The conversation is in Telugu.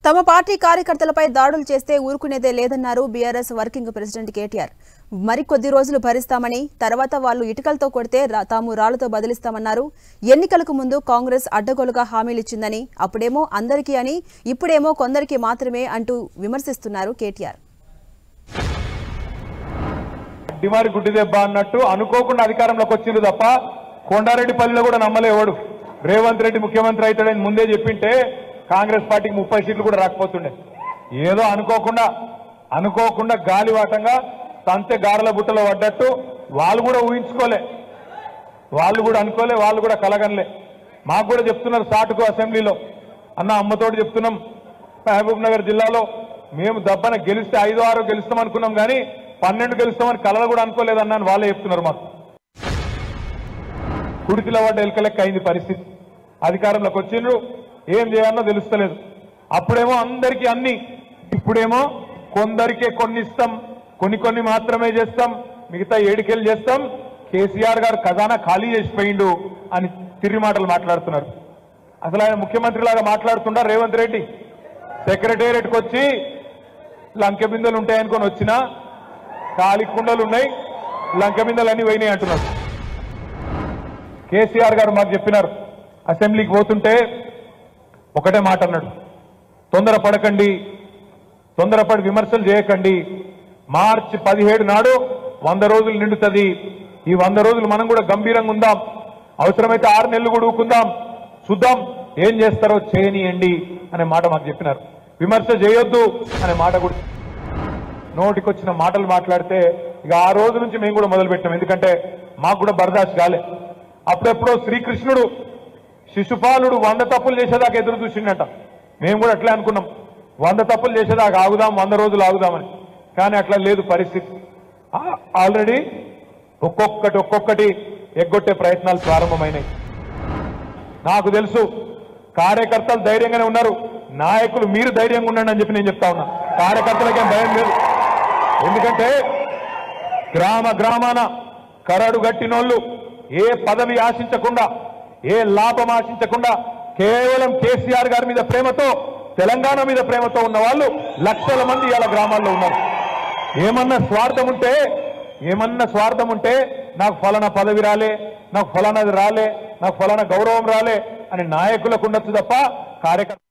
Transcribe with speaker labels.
Speaker 1: తమ పార్టీ కార్యకర్తలపై దాడులు చేస్తే ఊరుకునేదే లేదన్నారు బీఆర్ఎస్ వర్కింగ్ ప్రెసిడెంట్ కేటీఆర్. మరికొద్ది రోజులు భరిస్తామని, తర్వాత వాళ్ళు ఇటుకలతో కొడితే తాము రాళ్లతో బదిలిస్తామన్నారు. ఎన్నికలకు ముందు కాంగ్రెస్ అడ్డగోలుగా హామీలిచ్చిందని, అప్పుడేమో అందరికీ అని, ఇప్పుడేమో కొందరికి మాత్రమే అంటూ విమర్శిస్తున్నారు కేటీఆర్.
Speaker 2: డిమారి గుడ్డి దెబ్బ అన్నట్టు అనుకోకుండా అధికారంలోకి వచ్చింది తప్ప కొండారెడ్డిపల్లిలో కూడా నమ్మలేవాడు. రేవంత్ రెడ్డి ముఖ్యమంత్రి అవుతాడని ముందే చెప్పింటే కాంగ్రెస్ పార్టీకి 30 సీట్లు కూడా రాకపోతుండే. ఏదో అనుకోకుండా గాలివాటంగా తంతె గారెల బుట్టలో పడ్డట్టు వాళ్ళు కూడా ఊహించుకోలే, వాళ్ళు కూడా అనుకోలే, వాళ్ళు కూడా కలగనలే. మాకు కూడా చెప్తున్నారు సాటుకు అసెంబ్లీలో, అన్న అమ్మతోటి చెప్తున్నాం, మహబూబ్ నగర్ జిల్లాలో మేము దబ్బన గెలిస్తే 5-6 గెలుస్తాం అనుకున్నాం, కానీ 12 గెలుస్తామని కలలు కూడా అనుకోలేదన్నాను వాళ్ళే చెప్తున్నారు. మాకు కుడితిలో పడ్డ ఎలకలెక్క అయింది పరిస్థితి. అధికారంలోకి వచ్చిండ్రు, ఏం చేయాలో తెలుస్తలేదు. అప్పుడేమో అందరికీ అన్ని, ఇప్పుడేమో కొందరికే కొన్ని ఇస్తాం, కొన్ని మాత్రమే చేస్తాం, మిగతా 7 చేస్తాం. కేసీఆర్ గారు ఖజానా ఖాళీ చేసిపోయిండు అని తిరిగి మాటలు మాట్లాడుతున్నారు. అసలు ఆయన ముఖ్యమంత్రి లాగా మాట్లాడుతుంటారు రేవంత్ రెడ్డి. సెక్రటేరియట్కి వచ్చి లంకె బిందెలు ఉంటాయనుకొని వచ్చినా ఖాళీ కుండలు ఉన్నాయి, లంకె బిందెలు అన్ని పోయినాయి అంటున్నారు. కేసీఆర్ గారు మాకు చెప్పినారు, అసెంబ్లీకి పోతుంటే ఒకటే మాట అన్నాడు, తొందరపడకండి, తొందరపడి విమర్శలు చేయకండి. మార్చి 17 నాడు 100 రోజులు నిండుతుంది. ఈ 100 రోజులు మనం కూడా గంభీరంగా ఉందాం, అవసరమైతే 6 నెలలు కూడా ఊకుందాం, చూద్దాం ఏం చేస్తారో చేయనియండి అనే మాట మాకు చెప్పినారు. విమర్శ చేయొద్దు అనే మాట కూడా. నోటికొచ్చిన మాటలు మాట్లాడితే ఇక ఆ రోజు నుంచి మేము కూడా మొదలుపెట్టాం. ఎందుకంటే మాకు కూడా బర్దాష్ కాలే. అప్పుడెప్పుడో శ్రీకృష్ణుడు శిశుపాలుడు 100 తప్పులు చేసేదాకా ఎదురు చూసిండట. మేము కూడా అట్లే అనుకున్నాం, 100 తప్పులు చేసేదాకా ఆగుదాం, 100 రోజులు ఆగుదామని. కానీ అట్లా లేదు పరిస్థితి. ఆల్రెడీ ఒక్కొక్కటి ఎగ్గొట్టే ప్రయత్నాలు ప్రారంభమైనాయి. నాకు తెలుసు కార్యకర్తలు ధైర్యంగానే ఉన్నారు, నాయకులు మీరు ధైర్యంగా ఉండండి అని చెప్పి నేను చెప్తా ఉన్నా. కార్యకర్తలకేం భయం లేదు. ఎందుకంటే గ్రామాన కరడు గట్టినోళ్ళు ఏ పదవి ఆశించకుండా, ఏ లాభం ఆశించకుండా, కేవలం కేసీఆర్ గారి మీద ప్రేమతో, తెలంగాణ మీద ప్రేమతో ఉన్న వాళ్ళు లక్షల మంది ఇలా గ్రామాల్లో ఉన్నారు. ఏమన్నా స్వార్థం ఉంటే నాకు ఫలానా పదవి రాలే, నాకు ఫలానాది రాలే, నాకు ఫలానా గౌరవం రాలే అని నాయకులకు ఉండొచ్చు తప్ప కార్యకర్త